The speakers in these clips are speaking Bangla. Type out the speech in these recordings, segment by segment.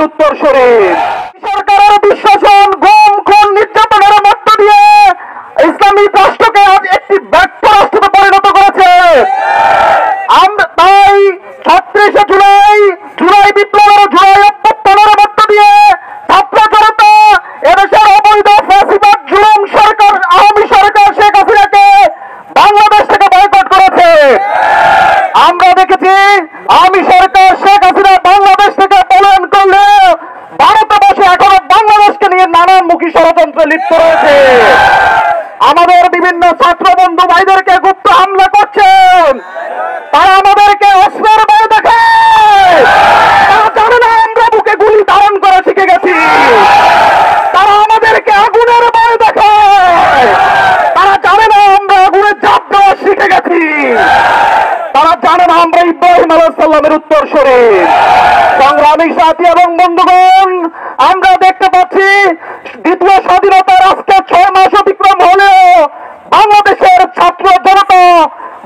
সাল্লামের উত্তরসূরি। সরকারের দুঃশাসন, গুম, খুন, নির্যাতনের মধ্য দিয়ে ইসলামিক রাষ্ট্রকে আজ একটি ব্যর্থ রাষ্ট্রে পরিণত করেছে। তাই ৩৬শে জুলাই বিপ্লবের, জুলাই অভ্যুত্থানের মধ্য দিয়ে ছাত্র জনতা এদেশের অবৈধ ফ্যাসিবাদ জুলুম সরকার, আওয়ামী সরকার শেখ হাসিনাকে বাংলাদেশ থেকে বয়কট করেছে। আমরা দেখেছি আওয়ামী সরকার শেখ হাসিনা বাংলাদেশ থেকে পলায়ন করলে ভারতে বসে এখনো বাংলাদেশকে নিয়ে নানানমুখী ষড়যন্ত্রে লিপ্ত রয়েছে। আমাদের বিভিন্ন ছাত্র বন্ধু ভাইদেরকে গুপ্ত হামলা করছেন। তারা আমাদেরকে অস্ত্রের ভয় দেখায়। তারা জানে না আমরা বুকে গুলি ধারণ করে শিখে গেছি। তারা আমাদেরকে আগুনের ভয় দেখায়। তারা জানে না আমরা আগুনে ঝাঁপ দেওয়া শিখে গেছি। তারা জানে না আমরা ইব্রাহিম আলাইহিস সালামের উত্তরসূরি। সংগ্রামী সাথী এবং বন্ধুগণ, আমরা দেখতে পাচ্ছি দ্বিতীয় স্বাধীনতার আজকে ৬ মাস অতিক্রম হলেও বাংলাদেশের ছাত্র জনতা,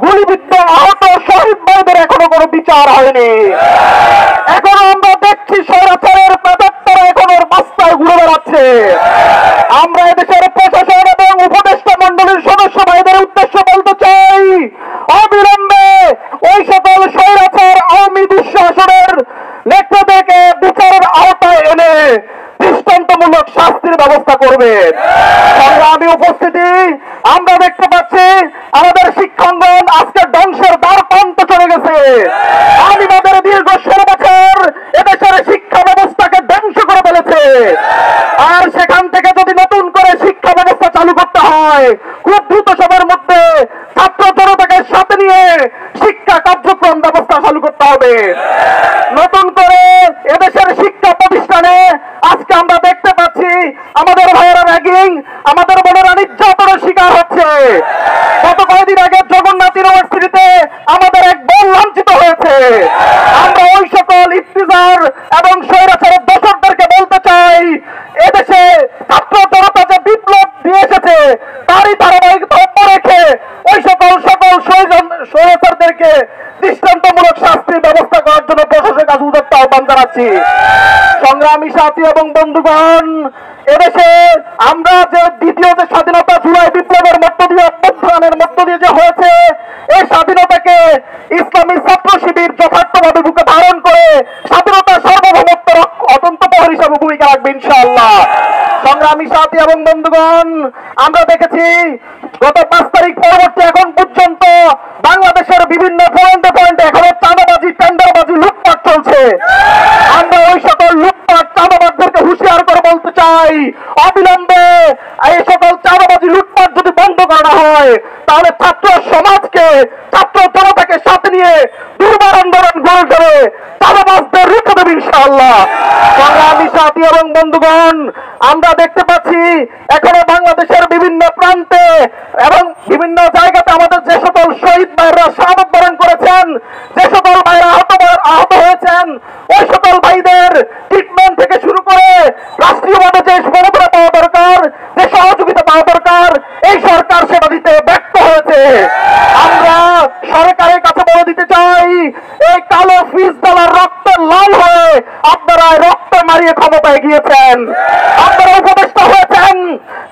গুলিবিদ্ধ আহত শহীদ ভাইদের এখনো কোনো বিচার হয়নি। এখনো আমরা দেখছি স্বৈরাচারের প্রেতাত্মারা এখন ওর রাস্তায় ঘুরে বেড়াচ্ছে। আমরা এদেশের প্রশাসন এবং উপদেষ্টা মন্ডলীর সদস্য ভাইদের উদ্দেশ্যে বলতে চাই, অবিলম্বে ওই সকল স্বৈরাচার আওয়ামী দুঃশাসনের নেতাদেরকে বিচারের আওতায় এনে দৃষ্টান্তমূলক শাস্তির ব্যবস্থা করবেন। সংগ্রামী উপস্থিতি, আমরা দেখতে পাচ্ছি আমাদের শিক্ষাঙ্গন আজকে ধ্বংসের দ্বার প্রান্তে চলে গেছে। আওয়ামীবাদের দীর্ঘ ১৬ বছর এদেশের শিক্ষা ব্যবস্থাকে ধ্বংস করে ফেলেছে। আর সেখান থেকে যদি নতুন করে শিক্ষা ব্যবস্থা চালু করতে হয়, খুব দ্রুত সময়ের মধ্যে ছাত্র জনতাকে সাথে নিয়ে শিক্ষা কার্যক্রম ব্যবস্থা চালু করতে হবে। নতুন করে এদেশের শিক্ষা প্রতিষ্ঠানে আজকে আমরা দেখতে পাচ্ছি আমাদের ভাইয়েরা র্যাগিং, আমাদের বোনেরা নির্যাতনের শিকার হচ্ছে। গত কয়েকদিন আগে জগন্নাথ ইউনিভার্সিটিতে আমাদের এক বোন লাঞ্ছিত হয়েছে। আমরা ওই সকল ইফতিজার এবং স্বৈরাচারের দোষরদেরকে বলতে চাই, এদেশে ছাত্র জনতা যে বিপ্লব দিয়ে এসেছে তারই ধারাবাহিকতা রেখে ওই সকল স্বৈরাচারদেরকে দৃষ্টান্তমূলক শাস্তির ব্যবস্থা করার জন্য প্রশাসনের কাছে উদাত্ত আহ্বান জানাচ্ছি। সংগ্রামী সাথী এবং বন্ধুগণ, এদেশে আমরা যে দ্বিতীয় যে স্বাধীনতা জুলাই বিপ্লবের মধ্য দিয়ে, অভ্যুত্থানের মধ্য দিয়ে যে হয়েছে, এই স্বাধীনতাকে ইসলামী ছাত্র শিবির যথার্থভাবে বুকে ধারণ করে স্বাধীনতার সার্বভৌমত্ব অত্যন্ত প্রহরী হিসাবে ভূমিকা রাখবে ইনশাআল্লাহ। সংগ্রামী সাথী এবং বন্ধুগণ, আমরা দেখেছি গত ৫ তারিখ পরবর্তী এখন পর্যন্ত বাংলাদেশের বিভিন্ন পয়েন্টে এখনো চাঁদাবাজি, টেন্ডারবাজি, লুটপাট চলছে। আমরা ওই সকল লুটপাট চাঁদাবাজদেরকে হুঁশিয়ার করে বলতে চাই, অবিলম্বে এই সকল চাঁদাবাজি, লুটপাট যদি বন্ধ করা হয় তাহলে ছাত্র সমাজকে, ছাত্র জনতাকে সাথে নিয়ে দুর্বার আন্দোলন গড়ে ধরে চাঁদাবাজদের রুখে দেবে ইনশাআল্লাহ। সংগ্রামী সাথী এবং বন্ধুগণ, আমরা দেখতে পাচ্ছি এখনো বাংলাদেশের বিভিন্ন প্রান্তে এবং বিভিন্ন জায়গাতে আমাদের যে সকল শহীদ ভাইরা শাহাদাত বরণ করেছেন, যে সকল ভাইরা আহত হয়েছেন, ওই সকল ভাইদের ট্রিটমেন্ট থেকে শুরু করে রাষ্ট্রীয়ভাবে যে সমবেদনা পাওয়া দরকার, যে সহযোগিতা পাওয়া দরকার, এই সরকার সেটা দিতে ব্যর্থ হয়েছে। আমরা সরকারের কাছে বলে দিতে চাই, এই কালো ফিসদালার রক্ত লাল হয়ে আপনারা রক্ত মারিয়ে ক্ষমতায় গিয়েছেন, আপনারা উপদেষ্টা হয়েছেন।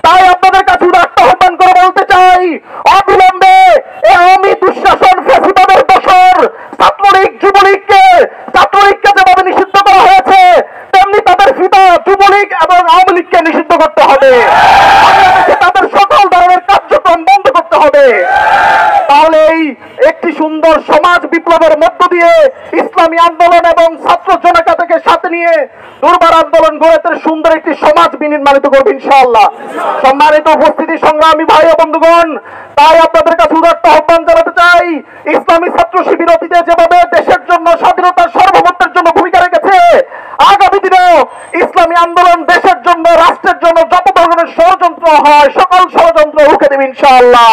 তাই আপনাদের কাছে উদাত্ত আহ্বান করে বলতে চাই, অবিলম্বে এই আওয়ামী দুঃশাসন ফ্যাসিবাদের দোষর ছাত্রলীগ, যুবলীগকে যেভাবে নিষিদ্ধ করা হয়েছে তেমনি তাদের ফিতা যুবলীগ এবং আওয়ামী লীগকে নিষিদ্ধ করতে হবে। বাংলাদেশে তাদের সকল ধরনের কার্যক্রম বন্ধ করতে হবে। তাহলে এই একটি সুন্দর সমাজ বিপ্লবের মধ্য দিয়ে ইসলামী আন্দোলন এবং ছাত্র জনতাকে সাথে নিয়ে দুর্বার আন্দোলন গড়ে সুন্দর একটি সমাজ বিনির্মাণিত করবে ইনশাআল্লাহ। সম্মানিত উপস্থিতি, সংগ্রামী ভাই ও বন্ধুগণ, তাই আপনাদের কাছে উদাত্ত আহ্বান জানাতে চাই, ইসলামী ছাত্র শিবির অতীতে যেভাবে দেশের জন্য, স্বাধীনতার সার্বভৌমত্বের জন্য ভূমিকা রেখেছে, আগামী দিনেও ইসলামী আন্দোলন দেশের জন্য, রাষ্ট্রের জন্য যত ধরনের ষড়যন্ত্র হয় সকল ষড়যন্ত্র রুখে দেবে ইনশাআল্লাহ।